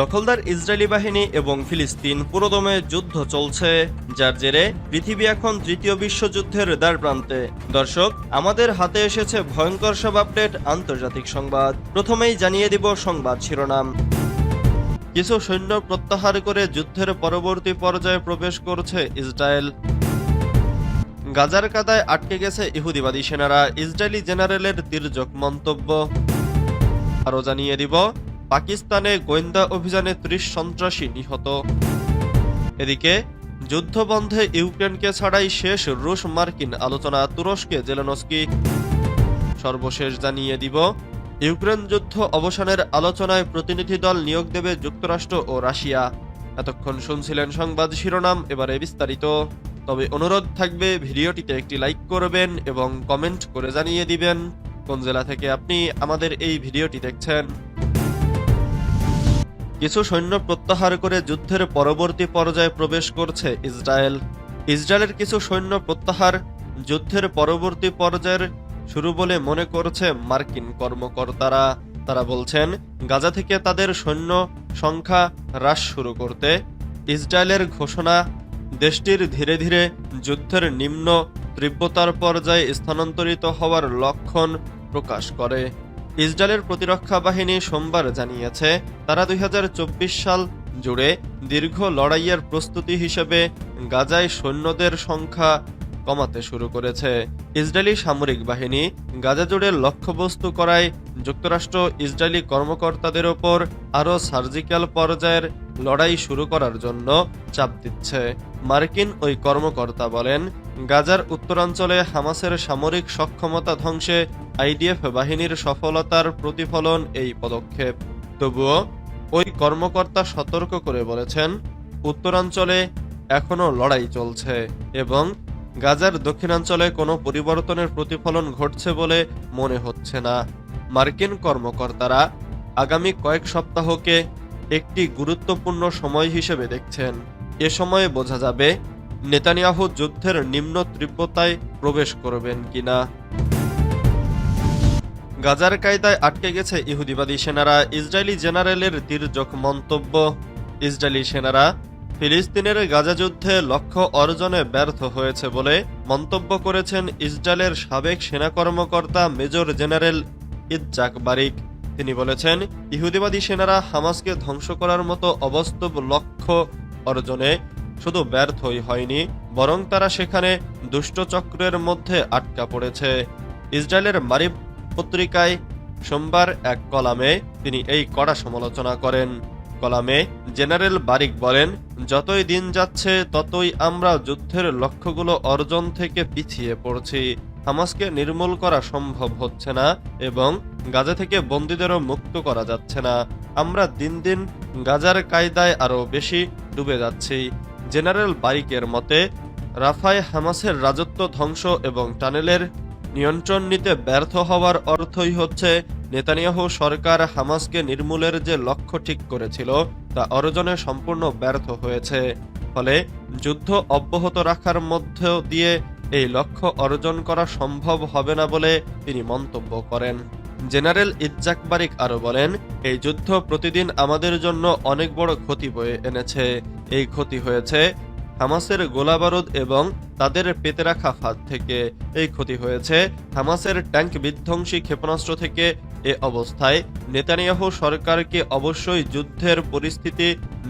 দখলদার ইসরায়েলি বাহিনী এবং ফিলিস্তিন পুরোদমে যুদ্ধ চলছে, যার জেরে পৃথিবী এখন তৃতীয় বিশ্বযুদ্ধের দ্বারপ্রান্তে। দর্শক, আমাদের হাতে এসেছে ভয়ঙ্কর সব আপডেট আন্তর্জাতিক সংবাদ। প্রথমেই জানিয়ে দিব সংবাদ শিরোনাম। কিছু সৈন্য প্রত্যাহার করে যুদ্ধের পরবর্তী পর্যায়ে প্রবেশ করছে ইসরায়েল। গাজার কাদায় আটকে গেছে ইহুদিবাদী সেনারা, ইসরায়েলি জেনারেলের তির্যক মন্তব্য। আরও জানিয়ে দিব, পাকিস্তানে গোয়েন্দা অভিযানে ৩০ সন্ত্রাসী নিহত। এদিকে যুদ্ধবন্ধে ইউক্রেনকে ছাড়াই শেষ রুশ মার্কিন আলোচনা, তুরস্কে জেলেনস্কি। সর্বশেষ জানিয়ে দিব, ইউক্রেন যুদ্ধ অবসানের আলোচনায় প্রতিনিধি দল নিয়োগ দেবে যুক্তরাষ্ট্র ও রাশিয়া। এতক্ষণ শুনছিলেন সংবাদ শিরোনাম, এবারে বিস্তারিত। তবে অনুরোধ থাকবে, ভিডিওটিতে একটি লাইক করবেন এবং কমেন্ট করে জানিয়ে দিবেন কোন জেলা থেকে আপনি আমাদের এই ভিডিওটি দেখছেন। কিছু সৈন্য প্রত্যাহার করে যুদ্ধের পরবর্তী পর্যায়ে প্রবেশ করছে ইসরায়েল। ইসরায়েলের কিছু সৈন্য প্রত্যাহার যুদ্ধের পরবর্তী পর্যায়ের শুরু বলে মনে করছে মার্কিন কর্মকর্তারা। তারা বলছেন, গাজা থেকে তাদের সৈন্য সংখ্যা হ্রাস শুরু করতে ইসরায়েলের ঘোষণা দেশটির ধীরে ধীরে যুদ্ধের নিম্ন তীব্রতার পর্যায়ে স্থানান্তরিত হওয়ার লক্ষণ প্রকাশ করে। ইসরায়েলের প্রতিরক্ষা বাহিনী সোমবার জানিয়েছে, তারা ২০২৪ সাল জুড়ে দীর্ঘ লড়াইয়ের প্রস্তুতি হিসেবে গাজায় সৈন্যদের সংখ্যা কমাতে শুরু করেছে। ইসরায়েলি সামরিক বাহিনী গাজা জুড়ে লক্ষ্যবস্তু করায় যুক্তরাষ্ট্র ইসরায়েলি কর্মকর্তাদের ওপর আরও সার্জিক্যাল পর্যায়ের লড়াই শুরু করার জন্য চাপ দিচ্ছে। মার্কিন ওই কর্মকর্তা বলেন, গাজার উত্তরাঞ্চলে হামাসের সামরিক সক্ষমতা ধ্বংসে আইডিএফ বাহিনীর সফলতার প্রতিফলন এই পদক্ষেপ। তবুও ওই কর্মকর্তা সতর্ক করে বলেছেন, উত্তরাঞ্চলে এখনও লড়াই চলছে এবং গাজার দক্ষিণাঞ্চলে কোনো পরিবর্তনের প্রতিফলন ঘটছে বলে মনে হচ্ছে না। মার্কিন কর্মকর্তারা আগামী কয়েক সপ্তাহকে একটি গুরুত্বপূর্ণ সময় হিসেবে দেখছেন। এ সময়ে বোঝা যাবে নেতানিয়াহু যুদ্ধের নিম্ন তীব্রতায় প্রবেশ করবেন কিনা। গাজার কায়দায় আটকে গেছে ইহুদিবাদী সেনারা, ইসরায়েলি জেনারেলের তির্যক মন্তব্য। ইসরায়েলি সেনারা ফিলিস্তিনের গাজা যুদ্ধে লক্ষ্য অর্জনে ব্যর্থ হয়েছে বলে মন্তব্য করেছেন ইসরায়েলের সাবেক সেনা কর্মকর্তা মেজর জেনারেল ইৎজাক বারিক। তিনি বলেছেন, ইহুদিবাদী সেনারা হামাসকে ধ্বংস করার মতো অবাস্তব লক্ষ্য অর্জনে শুধু ব্যর্থই হয়নি, বরং তারা সেখানে দুষ্টচক্রের মধ্যে আটকা পড়েছে। ইসরায়েলের মারিব পত্রিকায় সোমবার এক কলামে তিনি এই কড়া সমালোচনা করেন। কলামে জেনারেল বারিক বলেন, যতই দিন যাচ্ছে ততই আমরা যুদ্ধের লক্ষ্যগুলো অর্জন থেকে পিছিয়ে পড়ছি। হামাসকে নির্মূল করা সম্ভব হচ্ছে না এবং গাজা থেকে বন্দীদেরও মুক্ত করা যাচ্ছে না। আমরা দিন দিন গাজার কায়দায় আরও বেশি ডুবে যাচ্ছি। জেনারেল বারিকের মতে, রাফায় হামাসের রাজত্ব ধ্বংস এবং টানেলের নিয়ন্ত্রণ নিতে ব্যর্থ হওয়ার অর্থই হচ্ছে নেতানিয়াহু সরকার হামাসকে নির্মূলের যে লক্ষ্য ঠিক করেছিল তা অর্জনে সম্পূর্ণ ব্যর্থ হয়েছে। ফলে যুদ্ধ অব্যাহত রাখার মধ্য দিয়ে এই লক্ষ্য অর্জন করা সম্ভব হবে না বলে তিনি মন্তব্য করেন। জেনারেল ইৎজাক বারিক আরও বলেন, এই যুদ্ধ প্রতিদিন আমাদের জন্য অনেক বড় ক্ষতি বয়ে এনেছে। এই ক্ষতি হয়েছে হামাসের গোলাবারুদ এবং তাদের পেতে রাখা ফাঁদ থেকে। এই ক্ষতি হয়েছে হামাসের ট্যাঙ্ক বিধ্বংসী ক্ষেপণাস্ত্র থেকে। এ অবস্থায় নেতানিয়াহু সরকারকে অবশ্যই যুদ্ধের পরিস্থিতি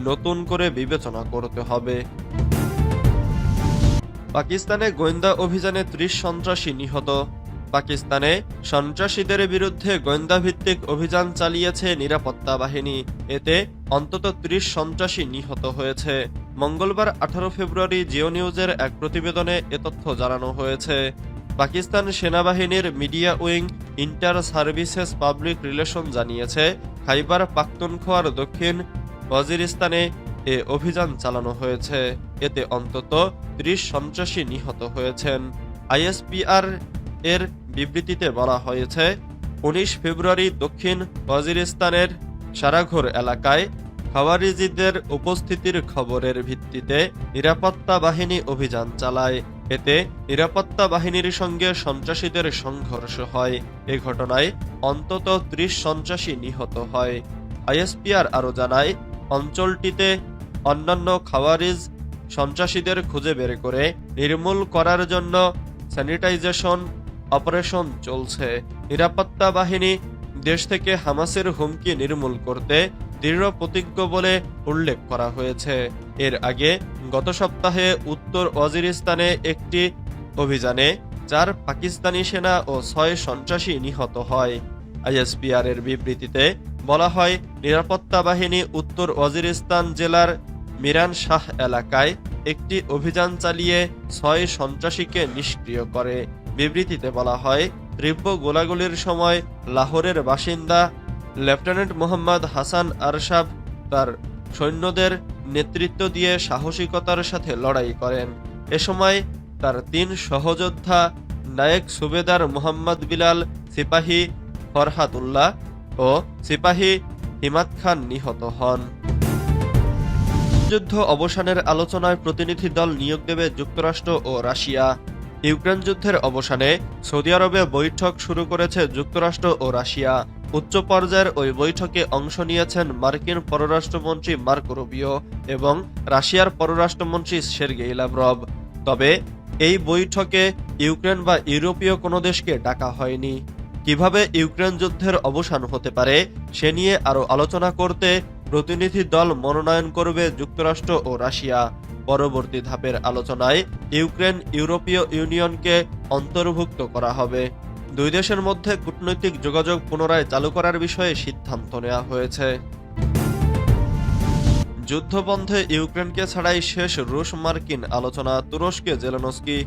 নতুন করে বিবেচনা করতে হবে। পাকিস্তানে গোয়েন্দা অভিযানে ৩০ সন্ত্রাসী নিহত। পাকিস্তানে সন্ত্রাসীদের বিরুদ্ধে গোয়েন্দাভিত্তিক অভিযান চালিয়েছে নিরাপত্তা বাহিনী। এতে অন্তত ৩০ সন্ত্রাসী নিহত হয়েছে। মঙ্গলবার ১৮ ফেব্রুয়ারি জিও নিউজের এক প্রতিবেদনে এ তথ্য জানানো হয়েছে। পাকিস্তান সেনাবাহিনীর media wing inter services public relation জানিয়েছে, খাইবার পাখতুনখোয়ার দক্ষিণ ওয়াজিরিস্তানে এ অভিযান চালানো হয়েছে। এতে অন্তত ৩০ সন্ত্রাসী নিহত হয়েছেন। আইএসপিআর এর বিবৃতিতে বলা হয়েছে, ১৯ ফেব্রুয়ারি দক্ষিণ ওয়াজিরিস্তানের সারাঘোর এলাকায় খাওয়ারিজিদের উপস্থিতির খবরের ভিত্তিতে নিরাপত্তা বাহিনী অভিযান চালায়। এতে নিরাপত্তা বাহিনীর সঙ্গে সন্ত্রাসীদের সংঘর্ষ হয়। এ ঘটনায় অন্তত ৩০ সন্ত্রাসী নিহত হয়। আইএসপিআর আরও জানায়, অঞ্চলটিতে অন্যান্য খাওয়ারিজ সন্ত্রাসীদের খুঁজে বের করে নির্মূল করার জন্য স্যানিটাইজেশন অপারেশন চলছে। নিরাপত্তা বাহিনী দেশ থেকে হামাসের হুমকি নির্মূল করতে দৃঢ় প্রতিজ্ঞ বলে উল্লেখ করা হয়েছে। এর আগে গত সপ্তাহে উত্তর ওয়াজিরিস্তানে একটি অভিযানে 4 পাকিস্তানি সেনা ও 6 সন্ত্রাসী নিহত হয়। আইএসপিআর এর বিবৃতিতে বলা হয়, নিরাপত্তা বাহিনী উত্তর ওয়াজিরিস্তান জেলার মিরান শাহ এলাকায় একটি অভিযান চালিয়ে 6 সন্ত্রাসীকে নিষ্ক্রিয় করে। বিবৃতিতে বলা হয়, তীব্র গোলাগুলির সময় লাহোরের বাসিন্দা লেফটেন্যান্ট মোহাম্মদ হাসান আরশাব তার সৈন্যদের নেতৃত্ব দিয়ে সাহসিকতার সাথে লড়াই করেন। এ সময় তার 3 সহযোদ্ধা নায়েক সুবেদার মোহাম্মদ বিলাল, সিপাহী ফরহাতুল্লাহ ও সিপাহী হিমাদ খান নিহত হন। যুদ্ধ অবসানের আলোচনায় প্রতিনিধি দল নিয়োগ দেবে যুক্তরাষ্ট্র ও রাশিয়া। ইউক্রেন যুদ্ধের অবসানে সৌদি আরবে বৈঠক শুরু করেছে যুক্তরাষ্ট্র ও রাশিয়া। উচ্চ পর্যায়ের ওই বৈঠকে অংশ নিয়েছেন মার্কিন পররাষ্ট্রমন্ত্রী মার্কো রুবিও এবং রাশিয়ার পররাষ্ট্রমন্ত্রী সের্গেই লাভরভ। তবে এই বৈঠকে ইউক্রেন বা ইউরোপীয় কোনো দেশকে ডাকা হয়নি। কিভাবে ইউক্রেন যুদ্ধের অবসান হতে পারে সে নিয়ে আরও আলোচনা করতে প্রতিনিধি দল মনোনয়ন করবে যুক্তরাষ্ট্র ও রাশিয়া। পরবর্তী ধাপের আলোচনায় ইউক্রেন ইউরোপীয় ইউনিয়নকে অন্তর্ভুক্ত করা হবে। দুই দেশের মধ্যে কূটনৈতিক যোগাযোগ পুনরায় চালু করার বিষয়ে সিদ্ধান্ত নেওয়া হয়েছে। যুদ্ধবন্ধে ইউক্রেনকে ছাড়াই শেষ রুশ মার্কিন আলোচনা, তুরস্কে জেলেনস্কি।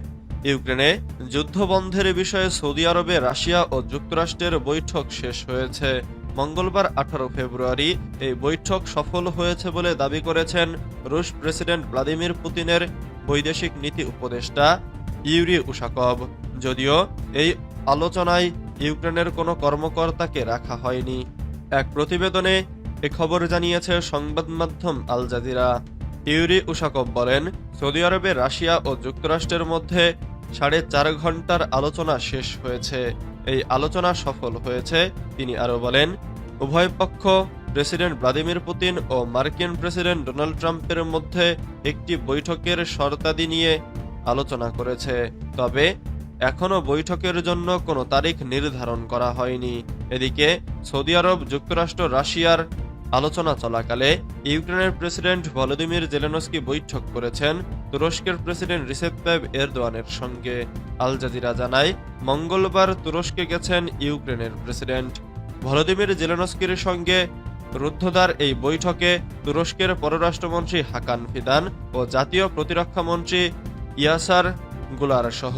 ইউক্রেনে যুদ্ধবন্ধের বিষয়ে সৌদি আরবে রাশিয়া ও যুক্তরাষ্ট্রের বৈঠক শেষ হয়েছে। মঙ্গলবার 18 ফেব্রুয়ারি এই বৈঠক সফল হয়েছে বলে দাবি করেছেন রুশ প্রেসিডেন্ট ভ্লাদিমির পুতিনের বৈদেশিক নীতি উপদেষ্টা ইউরি উশাকভ। যদিও এই আলোচনায় ইউক্রেনের কোনো কর্মকর্তাকে রাখা হয়নি। এক প্রতিবেদনে এ খবর জানিয়েছে সংবাদ মাধ্যম আল জাজিরা। ইউরি উশাকভ বলেন, সৌদি আরবে রাশিয়া ও যুক্তরাষ্ট্রের মধ্যে 4.5 ঘন্টার আলোচনা শেষ হয়েছে। এই আলোচনা সফল হয়েছে। তিনি আরও বলেন, উভয় পক্ষ প্রেসিডেন্ট ভ্লাদিমির পুতিন ও মার্কিন প্রেসিডেন্ট ডোনাল্ড ট্রাম্পের মধ্যে একটি বৈঠকের শর্তাদি নিয়ে আলোচনা করেছে। তবে এখনও বৈঠকের জন্য কোনো তারিখ নির্ধারণ করা হয়নি। এদিকে সৌদি আরব, যুক্তরাষ্ট্র, রাশিয়ার আলোচনা চলাকালে ইউক্রেনের প্রেসিডেন্ট ভলোদিমির জেলেনস্কি বৈঠক করেছেন তুরস্কের প্রেসিডেন্ট রিসেপ তাইব এরদোয়ানের সঙ্গে। আল জাজিরা জানায়, মঙ্গলবার তুরস্কে গেছেন ইউক্রেনের প্রেসিডেন্ট। ভলোদিমির জেলেনস্কির সঙ্গে রুদ্ধদ্বার এই বৈঠকে তুরস্কের পররাষ্ট্রমন্ত্রী হাকান ফিদান ও জাতীয় প্রতিরক্ষা মন্ত্রী ইয়াসার গুলার সহ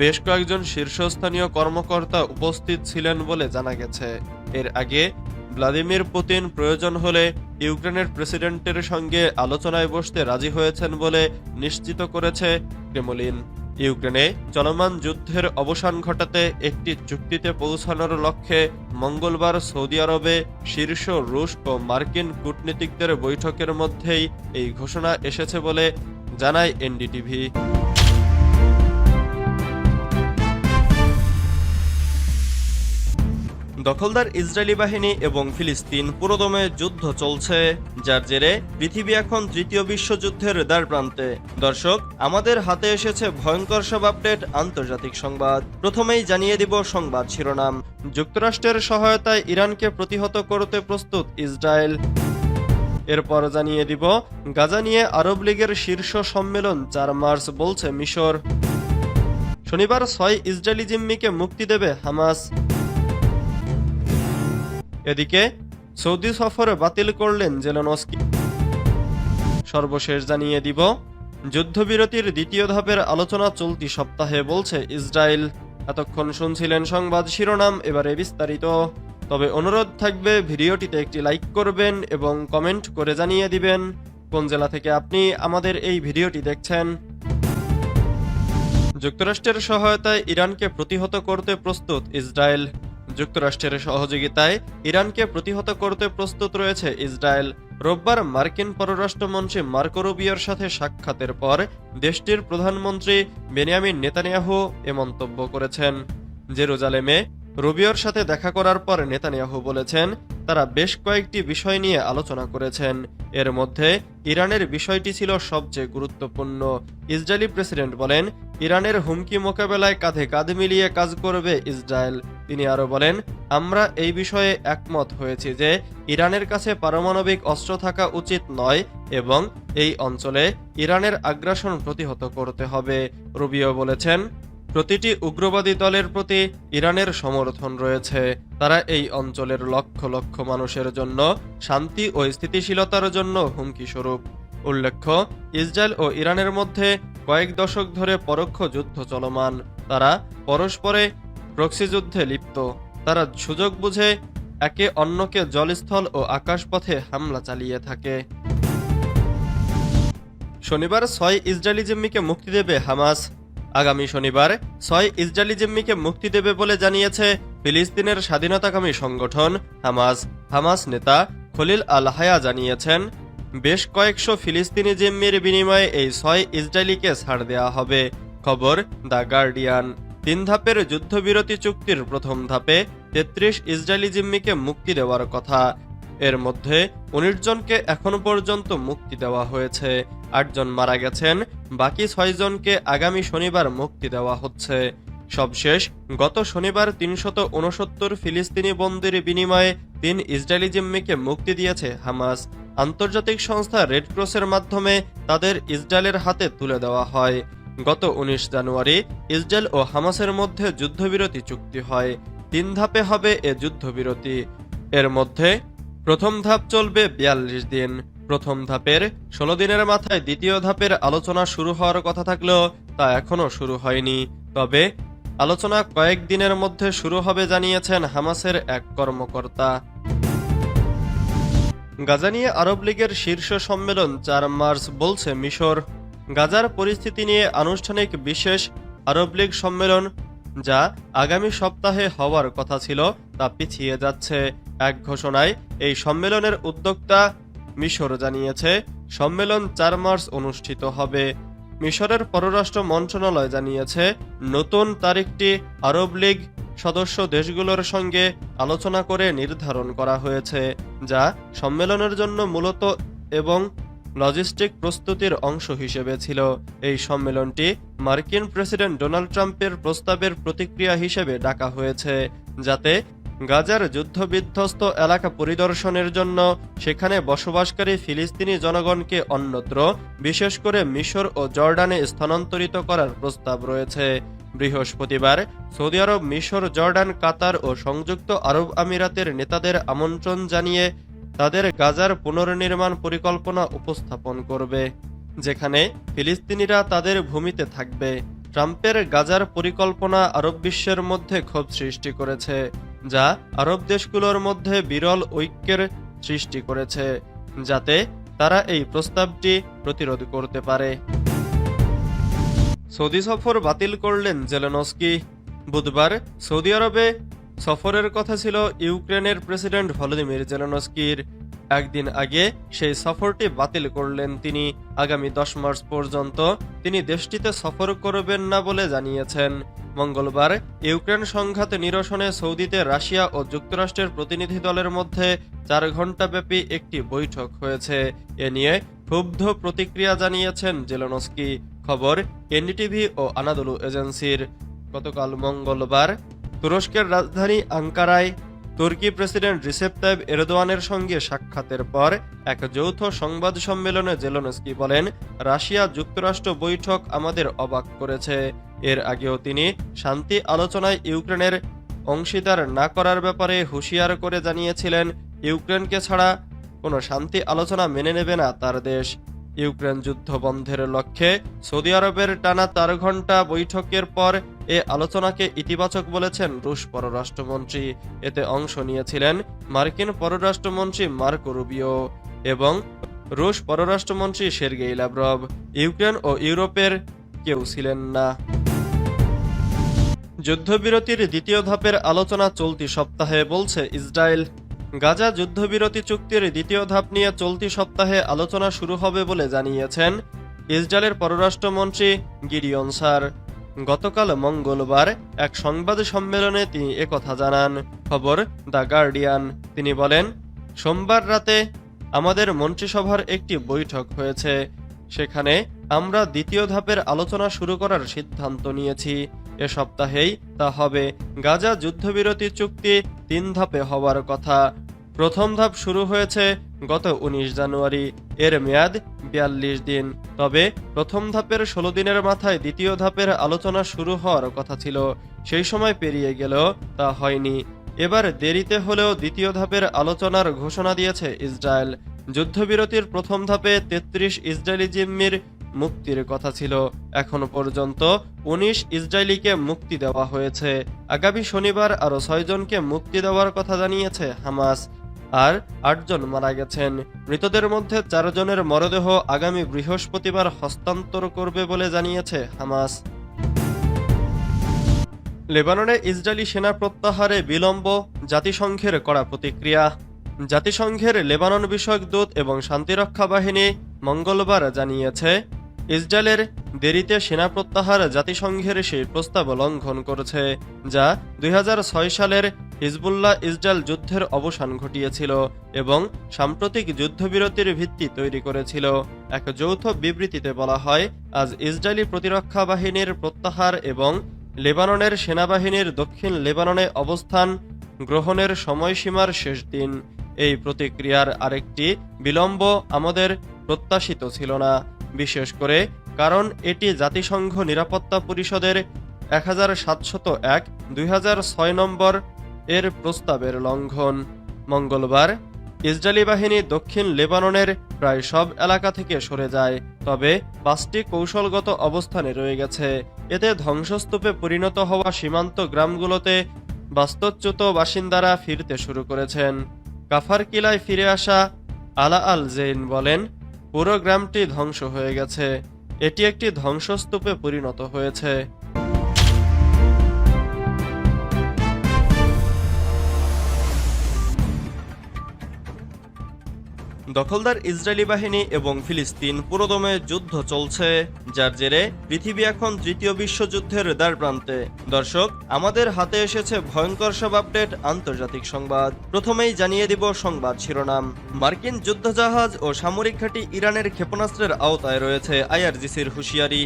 বেশ কয়েকজন শীর্ষস্থানীয় কর্মকর্তা উপস্থিত ছিলেন বলে জানা গেছে। এর আগে ভ্লাদিমির পুতিন প্রয়োজন হলে ইউক্রেনের প্রেসিডেন্টের সঙ্গে আলোচনায় বসতে রাজি হয়েছেন বলে নিশ্চিত করেছে ক্রেমলিন। ইউক্রেনে চলমান যুদ্ধের অবসান ঘটাতে একটি চুক্তিতে পৌঁছানোর লক্ষ্যে মঙ্গলবার সৌদি আরবে শীর্ষ রুশ ও মার্কিন কূটনীতিকদের বৈঠকের মধ্যেই এই ঘোষণা এসেছে বলে জানায় এনডিটিভি। দখলদার ইসরায়েলি বাহিনী এবং ফিলিস্তিন পুরোদমে যুদ্ধ চলছে, যার জেরে পৃথিবী এখন তৃতীয় বিশ্বযুদ্ধের দ্বারপ্রান্তে। দর্শক, আমাদের হাতে এসেছে ভয়ঙ্কর সব আপডেট আন্তর্জাতিক সংবাদ। প্রথমেই জানিয়ে দিব সংবাদ শিরোনাম। যুক্তরাষ্ট্রের সহায়তায় ইরানকে প্রতিহত করতে প্রস্তুত ইসরায়েল। এরপর জানিয়ে দিব গাজা নিয়ে আরব লীগের শীর্ষ সম্মেলন 4 মার্চ, বলছে মিশর। শনিবার 6 ইসরায়েলি জিম্মিকে মুক্তি দেবে হামাস। এদিকে সৌদি সফর বাতিল করলেন জেলেনস্কি। সর্বশেষ জানিয়ে দিব যুদ্ধবিরতির দ্বিতীয় ধাপের আলোচনা চলতি সপ্তাহে, বলছে ইসরায়েল। এতক্ষণ শুনছিলেন সংবাদ শিরোনাম, এবারে বিস্তারিত। তবে অনুরোধ থাকবে ভিডিওটিতে একটি লাইক করবেন এবং কমেন্ট করে জানিয়ে দিবেন কোন জেলা থেকে আপনি আমাদের এই ভিডিওটি দেখছেন। যুক্তরাষ্ট্রের সহায়তায় ইরানকে প্রতিহত করতে প্রস্তুত ইসরায়েল। যুক্তরাষ্ট্রের সহযোগিতায় ইরানকে প্রতিহত করতে প্রস্তুত রয়েছে ইসরায়েল। রোববার মার্কিন পররাষ্ট্রমন্ত্রী মার্কো রুবিওর সাথে সাক্ষাতের পর দেশটির প্রধানমন্ত্রী বেনিয়ামিন নেতানিয়াহু এ মন্তব্য করেছেন। জেরুজালেমে রুবিওর সাথে দেখা করার পর নেতানিয়াহু বলেছেন, তারা বেশ কয়েকটি বিষয় নিয়ে আলোচনা করেছেন। এর মধ্যে ইরানের বিষয়টি ছিল সবচেয়ে গুরুত্বপূর্ণ। ইসরায়েলি প্রেসিডেন্ট বলেন, ইরানের হুমকি মোকাবেলায় কাঁধে কাঁধ মিলিয়ে কাজ করবে ইসরায়েল। তিনি আরও বলেন, আমরা এই বিষয়ে একমত হয়েছি যে ইরানের কাছে পারমাণবিক অস্ত্র থাকা উচিত নয় এবং এই অঞ্চলে ইরানের আগ্রাসন প্রতিহত করতে হবে। রুবিও বলেছেন, প্রতিটি উগ্রবাদী দলের প্রতি ইরানের সমর্থন রয়েছে। তারা এই অঞ্চলের লক্ষ লক্ষ মানুষের জন্য শান্তি ও স্থিতিশীলতার জন্য হুমকি স্বরূপ। উল্লেখ্য, ইসরায়েল ও ইরানের মধ্যে কয়েক দশক ধরে পরোক্ষ যুদ্ধ চলমান। তারা পরস্পরে প্রক্সি যুদ্ধে লিপ্ত। তারা সুযোগ বুঝে একে অন্যকে জলস্থল ও আকাশপথে হামলা চালিয়ে থাকে। শনিবার 6 ইসরায়েলি জিম্মিকে মুক্তি দেবে হামাস। আগামী শনিবার 6 ইসরায়েলি জিম্মিকে মুক্তি দেবে বলে জানিয়েছে ফিলিস্তিনের স্বাধীনতাকামী সংগঠন হামাস। হামাস নেতা খলিল আল হায়া জানিয়েছেন, বেশ কয়েকশো ফিলিস্তিনি জিম্মির বিনিময়ে এই 6 ইসরায়েলিকে ছাড় দেওয়া হবে। খবর দ্য গার্ডিয়ান। 3 ধাপের যুদ্ধবিরতি চুক্তির প্রথম ধাপে 33 ইসরায়েলি জিম্মিকে মুক্তি দেওয়ার কথা। এর মধ্যে 19 জনকে এখনো পর্যন্ত মুক্তি দেওয়া হয়েছে। 8 জন মারা গেছেন, বাকি 6 জনকে আগামী শনিবার মুক্তি দেওয়া হচ্ছে। সবশেষ গত শনিবার 369 ফিলিস্তিনি বন্দীর বিনিময়ে 3 ইসরায়েলি জিম্মিকে মুক্তি দিয়েছে হামাস। আন্তর্জাতিক সংস্থা রেড ক্রসের মাধ্যমে তাদের ইসরায়েলের হাতে তুলে দেওয়া হয়। গত 19 জানুয়ারি ইসরায়েল ও হামাসের মধ্যে যুদ্ধবিরতি চুক্তি হয়। 3 ধাপে হবে এ যুদ্ধবিরতি। এর মধ্যে প্রথম ধাপ চলবে 42 দিন। প্রথম ধাপের 16 দিনের মাথায় দ্বিতীয় ধাপের আলোচনা শুরু হওয়ার কথা থাকলেও তা এখনও শুরু হয়নি। তবে আলোচনা কয়েক দিনের মধ্যে শুরু হবে জানিয়েছেন হামাসের এক কর্মকর্তা। গাজা নিয়ে আরব লীগের শীর্ষ সম্মেলন 4 মার্চ, বলছে মিশর। গাজার পরিস্থিতি নিয়ে আনুষ্ঠানিক বিশেষ আরব লীগ সম্মেলন, যা আগামী সপ্তাহে হওয়ার কথা ছিল, তা পিছিয়ে যাচ্ছে। এক ঘোষণায় এই সম্মেলনের উদ্যোক্তা মিশর জানিয়েছে, সম্মেলন 4 মার্চ অনুষ্ঠিত হবে। মিশরের পররাষ্ট্র মন্ত্রণালয় জানিয়েছে, নতুন তারিখটি আরব লীগ সদস্য দেশগুলোর সঙ্গে আলোচনা করে নির্ধারণ করা হয়েছে, যা সম্মেলনের জন্য মূলত এবং লজিস্টিক প্রস্তুতির অংশ হিসেবে ছিল। এই সম্মেলনটি মার্কিন প্রেসিডেন্ট ডোনাল্ড ট্রাম্পের প্রস্তাবের প্রতিক্রিয়া হিসেবে ডাকা হয়েছে, যাতে গাজার যুদ্ধবিধ্বস্ত এলাকা পরিদর্শনের জন্য সেখানে বসবাসকারী ফিলিস্তিনি জনগণকে অন্যত্র, বিশেষ করে মিশর ও জর্ডানে স্থানান্তরিত করার প্রস্তাব রয়েছে। বৃহস্পতিবার সৌদি আরব, মিশর, জর্ডান, কাতার ও সংযুক্ত আরব আমিরাতের নেতাদের আমন্ত্রণ জানিয়ে তাদের গাজার পুনর্নির্মাণ পরিকল্পনা উপস্থাপন করবে, যেখানে ফিলিস্তিনিরা তাদের ভূমিতে থাকবে। ট্রাম্পের গাজার পরিকল্পনা আরব বিশ্বের মধ্যে ক্ষোভ সৃষ্টি করেছে, যা আরব দেশগুলোর মধ্যে বিরল ঐক্যের সৃষ্টি করেছে, যাতে তারা এই প্রস্তাবটি প্রতিরোধ করতে পারে। সৌদি সফর বাতিল করলেন জেলেনস্কি। বুধবার সৌদি আরবে সফরের কথা ছিল ইউক্রেনের প্রেসিডেন্ট ভলোদিমির জেলেনস্কির। একদিন আগে সেই সফরটি বাতিল করলেন তিনি। আগামী 10 মার্চ পর্যন্ত তিনি দেশটিতে সফর করবেন না বলে জানিয়েছেন। মঙ্গলবার ইউক্রেন সংঘাত নিরসনে সৌদিতে রাশিয়া ও যুক্তরাষ্ট্রের প্রতিনিধি দলের মধ্যে 4 ঘণ্টাব্যাপী একটি বৈঠক হয়েছে। এ নিয়ে ক্ষুব্ধ প্রতিক্রিয়া জানিয়েছেন জেলেনস্কি। খবর এনডিটিভি ও আনাদোলু এজেন্সির। গতকাল মঙ্গলবার তুরস্কের রাজধানী আঙ্কারায় তুর্কি প্রেসিডেন্ট রিসেপ তাইব এরদোয়ানের সঙ্গে সাক্ষাতের পর এক যৌথ সংবাদ সম্মেলনে জেলেনস্কি বলেন, রাশিয়া যুক্তরাষ্ট্র বৈঠক আমাদের অবাক করেছে। এর আগেও তিনি শান্তি আলোচনায় ইউক্রেনের অংশীদার না করার ব্যাপারে হুঁশিয়ার করে জানিয়েছিলেন, ইউক্রেনকে ছাড়া কোনো শান্তি আলোচনা মেনে নেবে না তার দেশ। ইউক্রেন যুদ্ধ বন্ধের লক্ষ্যে সৌদি আরবের টানা 4 ঘণ্টা বৈঠকের পর এ আলোচনাকে ইতিবাচক বলেছেন রুশ পররাষ্ট্রমন্ত্রী। এতে অংশ নিয়েছিলেন মার্কিন পররাষ্ট্রমন্ত্রী মার্কো রুবিও এবং রুশ পররাষ্ট্রমন্ত্রী সের্গেই ল্যাভরভ। ইউক্রেন ও ইউরোপের কেউ ছিলেন না। যুদ্ধবিরতির দ্বিতীয় ধাপের আলোচনা চলতি সপ্তাহে, বলছে ইসরায়েল। গাজা যুদ্ধবিরতি চুক্তির দ্বিতীয় ধাপ নিয়ে চলতি সপ্তাহে আলোচনা শুরু হবে বলে জানিয়েছেন ইসরায়েলের পররাষ্ট্রমন্ত্রী গিডিয়ন সার। গতকাল মঙ্গলবার এক সংবাদ সম্মেলনে তিনি একথা জানান। খবর দ্য গার্ডিয়ান। তিনি বলেন, সোমবার রাতে আমাদের মন্ত্রিসভার একটি বৈঠক হয়েছে। সেখানে আমরা দ্বিতীয় ধাপের আলোচনা শুরু করার সিদ্ধান্ত নিয়েছি। এ সপ্তাহেই তা হবে। গাজা যুদ্ধবিরতি চুক্তি 3 ধাপে হওয়ার কথা। প্রথম ধাপ শুরু হয়েছে গত 19 জানুয়ারি। এর মেয়াদ 42 দিন। তবে প্রথম ধাপের 16 দিনের মাথায় দ্বিতীয় ধাপের আলোচনা শুরু হওয়ার কথা ছিল। সেই সময় পেরিয়ে গেলেও তা হয়নি। এবার দেরিতে হলেও দ্বিতীয় ধাপের আলোচনার ঘোষণা দিয়েছে ইসরায়েল। যুদ্ধবিরতির প্রথম ধাপে 33 ইসরায়েলি জিম্মির মুক্তির কথা ছিল। এখনো পর্যন্ত 19 ইসরায়েলিকে মুক্তি দেওয়া হয়েছে। আগামী শনিবার আরও 6 জনকে মুক্তি দেওয়ার কথা জানিয়েছে হামাস। আর 8 জন মারা গেছেন। মৃতদের মধ্যে 4 জনের মরদেহ আগামী বৃহস্পতিবার হস্তান্তর করবে বলে জানিয়েছে হামাস। লেবাননে ইসরায়েলি সেনা প্রত্যাহারে বিলম্ব, জাতিসংঘের কড়া প্রতিক্রিয়া। জাতিসংঘের লেবানন বিষয়ক দূত এবং শান্তিরক্ষা বাহিনী মঙ্গলবার জানিয়েছে, ইসরায়েলের দেরিতে সেনা প্রত্যাহার জাতিসংঘের সেই প্রস্তাব লঙ্ঘন করেছে, যা 2006 সালের হিজবুল্লাহ ইসরায়েল যুদ্ধের অবসান ঘটিয়েছিল এবং সাম্প্রতিক যুদ্ধবিরতির ভিত্তি তৈরি করেছিল। এক যৌথ বিবৃতিতে বলা হয়, আজ ইসরায়েলি প্রতিরক্ষা বাহিনীর প্রত্যাহার এবং লেবাননের সেনাবাহিনীর দক্ষিণ লেবাননে অবস্থান গ্রহণের সময়সীমার শেষ দিন। এই প্রতিক্রিয়ার আরেকটি বিলম্ব আমাদের প্রত্যাশিত ছিল না, বিশেষ করে কারণ এটি জাতিসংঘ নিরাপত্তা পরিষদের 1701/2006 নম্বর এর প্রস্তাবের লঙ্ঘন। মঙ্গলবার ইসরায়েলি বাহিনী দক্ষিণ লেবাননের প্রায় সব এলাকা থেকে সরে যায়, তবে 5টি কৌশলগত অবস্থানে রয়ে গেছে। এতে ধ্বংসস্তূপে পরিণত হওয়া সীমান্ত গ্রামগুলোতে বাস্তুচ্যুত বাসিন্দারা ফিরতে শুরু করেছেন। কাফার কিলায় ফিরে আসা আলা আল জেইন বলেন, পুরো গ্রামটি ধ্বংস হয়ে গেছে। এটি একটি ধ্বংসস্তূপে পরিণত হয়েছে। দখলদার ইসরায়েলি বাহিনী এবং ফিলিস্তিন পুরোদমে যুদ্ধ চলছে, যার জেরে পৃথিবী এখন তৃতীয় বিশ্বযুদ্ধের দ্বারপ্রান্তে। দর্শক, আমাদের হাতে এসেছে ভয়ঙ্কর সব আপডেট আন্তর্জাতিক সংবাদ। প্রথমেই জানিয়ে দিব সংবাদ শিরোনাম। মার্কিন যুদ্ধজাহাজ ও সামরিক ঘাঁটি ইরানের ক্ষেপণাস্ত্রের আওতায় রয়েছে, আইআরজিসির হুঁশিয়ারি।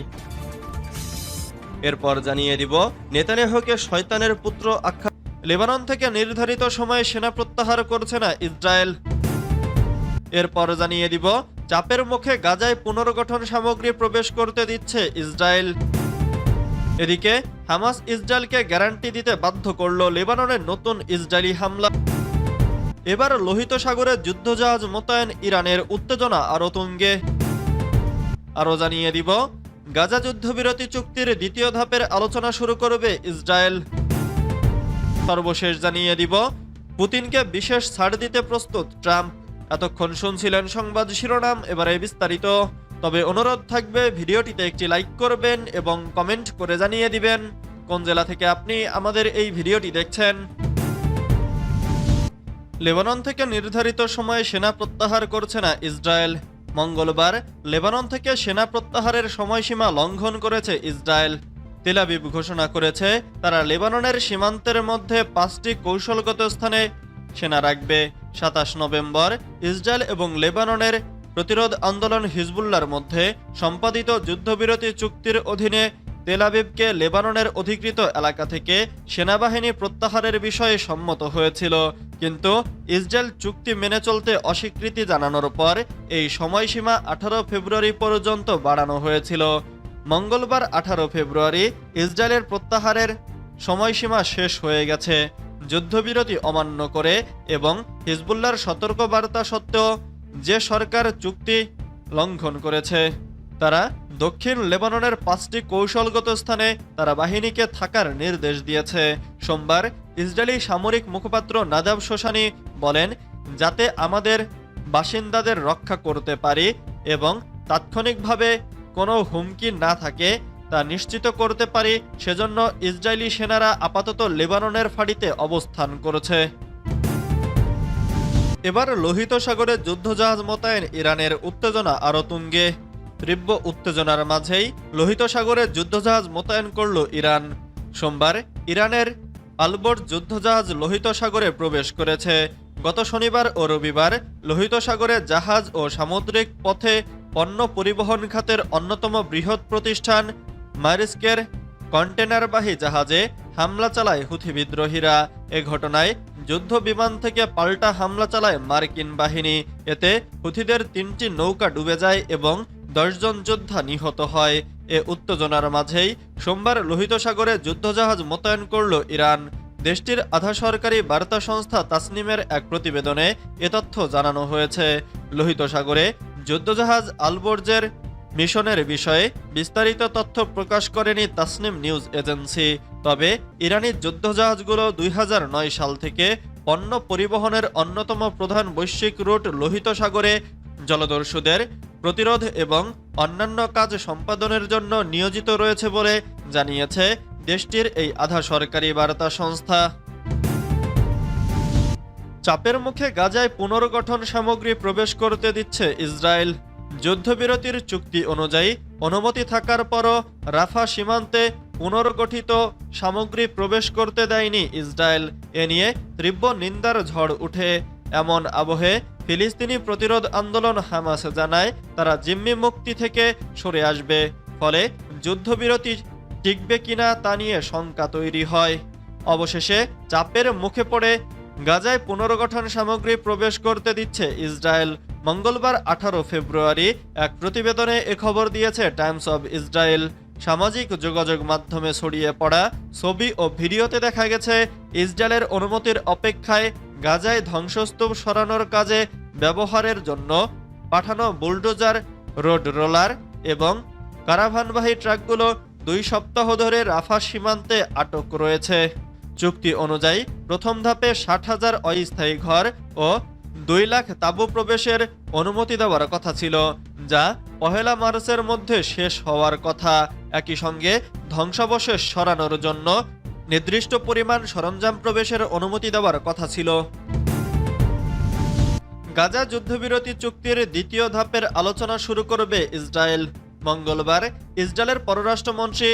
এরপর জানিয়ে দিব নেতানিয়াহুকে শয়তানের পুত্র আখ্যা। লেবানন থেকে নির্ধারিত সময়ে সেনা প্রত্যাহার করছে না ইসরায়েল। এরপর জানিয়ে দিব চাপের মুখে গাজায় পুনর্গঠন সামগ্রী প্রবেশ করতে দিচ্ছে ইসরায়েল। এদিকে হামাস ইসরায়েলকে গ্যারান্টি দিতে বাধ্য করল লেবাননের নতুন ইসরায়েলি হামলা। এবার লোহিত সাগরে যুদ্ধজাহাজ মোতায়েন ইরানের, উত্তেজনা আরও তুঙ্গে। আরও জানিয়ে দিব গাজা যুদ্ধবিরতি চুক্তির দ্বিতীয় ধাপের আলোচনা শুরু করবে ইসরায়েল। সর্বশেষ জানিয়ে দিব পুতিনকে বিশেষ ছাড় দিতে প্রস্তুত ট্রাম্প। এতক্ষণ শুনছিলেন সংবাদ শিরোনাম, এবারে বিস্তারিত। তবে অনুরোধ থাকবে ভিডিওটিতে একটি লাইক করবেন এবং কমেন্ট করে জানিয়ে দিবেন কোন জেলা থেকে আপনি আমাদের এই ভিডিওটি দেখছেন। লেবানন থেকে নির্ধারিত সময়ে সেনা প্রত্যাহার করছে না ইসরায়েল। মঙ্গলবার লেবানন থেকে সেনা প্রত্যাহারের সময়সীমা লঙ্ঘন করেছে ইসরায়েল। তেল আবিব ঘোষণা করেছে তারা লেবাননের সীমান্তের মধ্যে 5টি কৌশলগত স্থানে সেনা রাখবে। 27 নভেম্বর ইসরায়েল এবং লেবাননের প্রতিরোধ আন্দোলন হিজবুল্লাহর মধ্যে সম্পাদিত যুদ্ধবিরতি চুক্তির অধীনে তেল আবিবকে লেবাননের অধিকৃত এলাকা থেকে সেনাবাহিনী প্রত্যাহারের বিষয়ে সম্মত হয়েছিল, কিন্তু ইসরায়েল চুক্তি মেনে চলতে অস্বীকৃতি জানানোর পর এই সময়সীমা 18 ফেব্রুয়ারি পর্যন্ত বাড়ানো হয়েছিল। মঙ্গলবার 18 ফেব্রুয়ারি ইসরায়েলের প্রত্যাহারের সময়সীমা শেষ হয়ে গেছে। যুদ্ধবিরতি অমান্য করে এবং হিজবুল্লাহর সতর্ক বার্তা সত্ত্বেও যে সরকার চুক্তি লঙ্ঘন করেছে, তারা দক্ষিণ লেবাননের 5টি কৌশলগত স্থানে তারা বাহিনীকে থাকার নির্দেশ দিয়েছে। সোমবার ইসরায়েলি সামরিক মুখপাত্র নাদাব শোসানি বলেন, যাতে আমাদের বাসিন্দাদের রক্ষা করতে পারি এবং তাৎক্ষণিকভাবে কোনো হুমকি না থাকে তা নিশ্চিত করতে পারি, সেজন্য ইসরায়েলি সেনারা আপাতত লেবাননের ফাঁড়িতে অবস্থান করেছে। এবার লোহিত সাগরে যুদ্ধজাহাজ মোতায়েন ইরানের, উত্তেজনা আরও তুঙ্গে। তীব্র উত্তেজনার মাঝেই লোহিত সাগরে যুদ্ধজাহাজ মোতায়েন করল ইরান। সোমবার ইরানের আলবর্ট যুদ্ধজাহাজ লোহিত সাগরে প্রবেশ করেছে। গত শনিবার ও রবিবার লোহিত সাগরে জাহাজ ও সামুদ্রিক পথে পণ্য পরিবহন খাতের অন্যতম বৃহৎ প্রতিষ্ঠান মারিস্কের কন্টেনারবাহী জাহাজে হামলা চালায় হুথি বিদ্রোহীরা। এ ঘটনায় যুদ্ধ বিমান থেকে পাল্টা হামলা চালায় মার্কিন বাহিনী। এতে হুথিদের ৩টি নৌকা ডুবে যায় এবং ১০ জন যোদ্ধা নিহত হয়। এ উত্তেজনার মাঝেই সোমবার লোহিত সাগরে যুদ্ধজাহাজ মোতায়েন করল ইরান। দেশটির আধা সরকারি বার্তা সংস্থা তাসনিমের এক প্রতিবেদনে এ তথ্য জানানো হয়েছে। লোহিত সাগরে যুদ্ধজাহাজ আলবর্জের মিশনের বিষয়ে বিস্তারিত তথ্য প্রকাশ করেনি তাসনিম নিউজ এজেন্সি। তবে ইরানি যুদ্ধজাহাজগুলো ২০০৯ সাল থেকে পণ্য পরিবহনের অন্যতম প্রধান বৈশ্বিক রুট লোহিত সাগরে জলদস্যুদের প্রতিরোধ এবং অন্যান্য কাজ সম্পাদনের জন্য নিয়োজিত রয়েছে বলে জানিয়েছে দেশটির এই আধা সরকারি বার্তা সংস্থা। চাপের মুখে গাজায় পুনর্গঠন সামগ্রী প্রবেশ করতে দিচ্ছে ইসরায়েল। যুদ্ধবিরতির চুক্তি অনুযায়ী অনুমতি থাকার পরও রাফা সীমান্তে পুনর্গঠিত সামগ্রী প্রবেশ করতে দেয়নি ইসরায়েল। এ নিয়ে তীব্র নিন্দার ঝড় উঠে। এমন আবহে ফিলিস্তিনি প্রতিরোধ আন্দোলন হামাস জানায় তারা জিম্মি মুক্তি থেকে সরে আসবে। ফলে যুদ্ধবিরতি টিকবে কিনা তা নিয়ে শঙ্কা তৈরি হয়। অবশেষে চাপের মুখে পড়ে গাজায় পুনর্গঠন সামগ্রী প্রবেশ করতে দিচ্ছে ইসরায়েল। মঙ্গলবার ১৮ ফেব্রুয়ারি এক প্রতিবেদনে এ খবর দিয়েছে টাইমস অব ইসরায়েল। সামাজিক যোগাযোগ মাধ্যমে ছড়িয়ে পড়া ছবি ও ভিডিওতে দেখা গেছে ইসরায়েলের অনুমতির অপেক্ষায় গাজায় ধ্বংসস্তূপ সরানোর কাজে ব্যবহারের জন্য পাঠানো বুলডোজার, রোড রোলার এবং কারাভানবাহী ট্রাকগুলো ২ সপ্তাহ ধরে রাফা সীমান্তে আটক রয়েছে। চুক্তি অনুযায়ী প্রথম ধাপে ৬০,০০০ অস্থায়ী ঘর ও ২ লাখ তাঁবু প্রবেশের অনুমতি দেওয়ার কথা ছিল, যা ১ মার্চের মধ্যে শেষ হওয়ার কথা। একই সঙ্গে ধ্বংসাবশেষ সরানোর জন্য নির্দিষ্ট পরিমাণ সরঞ্জাম প্রবেশের অনুমতি দেওয়ার কথা ছিল। গাজা যুদ্ধবিরতি চুক্তির দ্বিতীয় ধাপের আলোচনা শুরু করবে ইসরায়েল। মঙ্গলবার ইসরায়েলের পররাষ্ট্রমন্ত্রী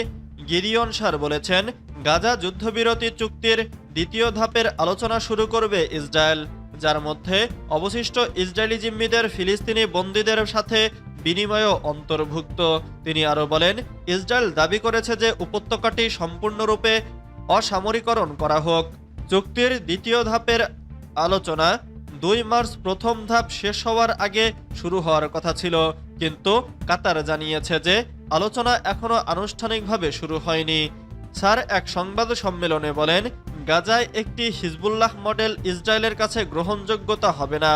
গিডিয়ন সার বলেছেন, গাজা যুদ্ধবিরতি চুক্তির দ্বিতীয় ধাপের আলোচনা শুরু করবে ইসরায়েল, যার মধ্যে অবশিষ্ট ইসরায়েলি জিম্মিদের ফিলিস্তিনি বন্দীদের সাথে বিনিময়ও অন্তর্ভুক্ত। তিনি আরও বলেন, ইসরায়েল দাবি করেছে যে উপত্যকাটি সম্পূর্ণরূপে অসামরিকরণ করা হোক। চুক্তির দ্বিতীয় ধাপের আলোচনা ২ মার্চ প্রথম ধাপ শেষ হওয়ার আগে শুরু হওয়ার কথা ছিল, কিন্তু কাতার জানিয়েছে যে আলোচনা এখনও আনুষ্ঠানিকভাবে শুরু হয়নি। স্যার এক সংবাদ সম্মেলনে বলেন, গাজায় একটি হিজবুল্লাহ মডেল ইসরায়েলের কাছে গ্রহণযোগ্যতা হবে না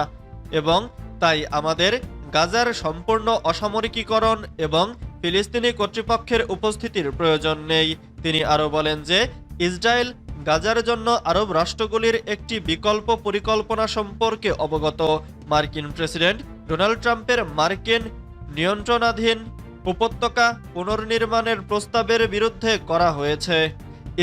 এবং তাই আমাদের গাজার সম্পূর্ণ অসামরিকীকরণ এবং ফিলিস্তিনি কর্তৃপক্ষের উপস্থিতির প্রয়োজন নেই। তিনি আরও বলেন যে ইসরায়েল গাজার জন্য আরব রাষ্ট্রগুলির একটি বিকল্প পরিকল্পনা সম্পর্কে অবগত। মার্কিন প্রেসিডেন্ট ডোনাল্ড ট্রাম্পের মার্কিন নিয়ন্ত্রণাধীন উপত্যকা পুনর্নির্মাণের প্রস্তাবের বিরুদ্ধে করা হয়েছে।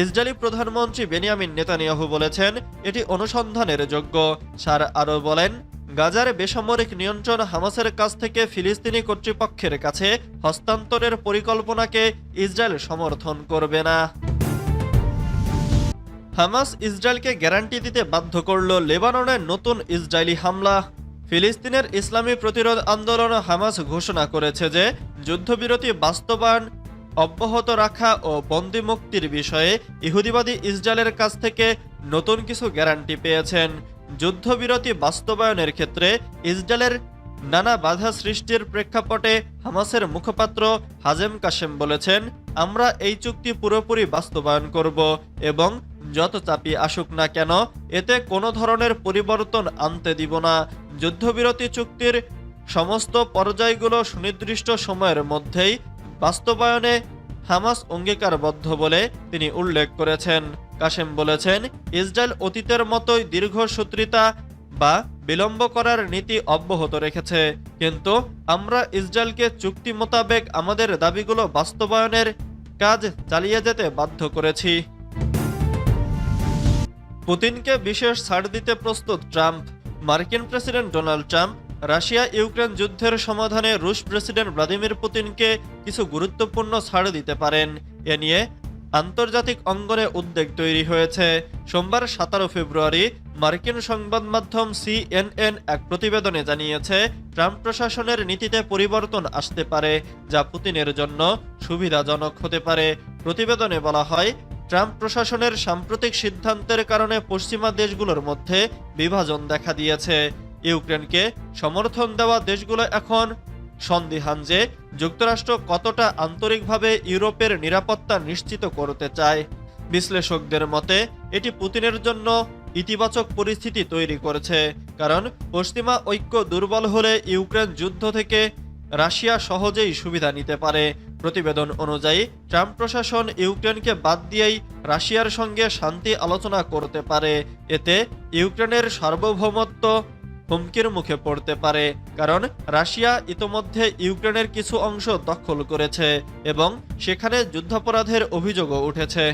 ইসরায়েলি প্রধানমন্ত্রী বেনিয়ামিন নেতানিয়াহু বলেছেন, এটি অনুসন্ধানের যোগ্য। সার আরও বলেন, গাজার বেসামরিক নিয়ন্ত্রণ হামাসের কাছ থেকে ফিলিস্তিনি কর্তৃপক্ষের কাছে হস্তান্তরের পরিকল্পনাকে ইসরায়েল সমর্থন করবে না। হামাস ইসরায়েলকে গ্যারান্টি দিতে বাধ্য করল লেবাননে নতুন ইসরায়েলি হামলা। ফিলিস্তিনের ইসলামী প্রতিরোধ আন্দোলন হামাস ঘোষণা করেছে যে যুদ্ধবিরতি বাস্তবায়ন অব্যাহত রাখা ও বন্দি মুক্তির বিষয়ে ইহুদিবাদী ইসরায়েলের কাছ থেকে নতুন কিছু গ্যারান্টি পেয়েছেন। যুদ্ধবিরতি বাস্তবায়নের ক্ষেত্রে ইসরায়েলের নানা বাধা সৃষ্টির প্রেক্ষাপটে হামাসের মুখপাত্র হাজেম কাশেম বলেছেন, আমরা এই চুক্তি পুরোপুরি বাস্তবায়ন করব এবং যত চাপই আসুক না কেন এতে কোনো ধরনের পরিবর্তন আনতে দিব না। যুদ্ধবিরতি চুক্তির সমস্ত পর্যায়গুলো সুনির্দিষ্ট সময়ের মধ্যেই বাস্তবায়নে হামাস অঙ্গীকারবদ্ধ বলে তিনি উল্লেখ করেছেন। কাশেম বলেছেন, ইসরায়েল অতীতের মতোই দীর্ঘসূত্রিতা বা বিলম্ব করার নীতি অব্যাহত রেখেছে, কিন্তু আমরা ইসরায়েলকে চুক্তি মোতাবেক আমাদের দাবিগুলো বাস্তবায়নের কাজ চালিয়ে যেতে বাধ্য করেছি। পুতিনকে বিশেষ ছাড় দিতে প্রস্তুত ট্রাম্প। মার্কিন president Donald Trump Russia Ukraine যুদ্ধের সমাধানে রুশ প্রেসিডেন্ট ভ্লাদিমির পুতিনকে কিছু গুরুত্বপূর্ণ ছাড় দিতে পারেন। এ নিয়ে আন্তর্জাতিক অঙ্গনে উদ্বেগ তৈরি হয়েছে। সোমবার 17 ফেব্রুয়ারি মার্কিন সংবাদ মাধ্যম CNN এক প্রতিবেদনে জানিয়েছে, ট্রাম্প প্রশাসনের নীতিতে পরিবর্তন আসতে পারে, যা পুতিনের জন্য সুবিধাজনক হতে পারে। প্রতিবেদনে বলা হয়, ট্রাম্প প্রশাসনের সাম্প্রতিক সিদ্ধান্তের কারণে পশ্চিমা দেশগুলোর মধ্যে বিভাজন দেখা দিয়েছে। ইউক্রেনকে সমর্থন দেওয়া দেশগুলো এখন সন্দিহান যে যুক্তরাষ্ট্র কতটা আন্তরিকভাবে ইউরোপের নিরাপত্তা নিশ্চিত করতে চায়। বিশ্লেষকদের মতে এটি পুতিনের জন্য ইতিবাচক পরিস্থিতি তৈরি করেছে, কারণ পশ্চিমা ঐক্য দুর্বল হলে ইউক্রেন যুদ্ধ থেকে রাশিয়া সহজেই সুবিধা নিতে পারে। প্রতিবেদন অনুযায়ী ট্রাম্প প্রশাসন ইউক্রেনকে বাদ দিয়েই রাশিয়ার সঙ্গে শান্তি আলোচনা করতে পারে। এতে ইউক্রেনের সার্বভৌমত্ব হুমকির মুখে পড়তে পারে, কারণ রাশিয়া ইতোমধ্যে ইউক্রেনের কিছু অংশ দখল করেছে এবং সেখানে যুদ্ধাপরাধের অভিযোগও উঠেছে।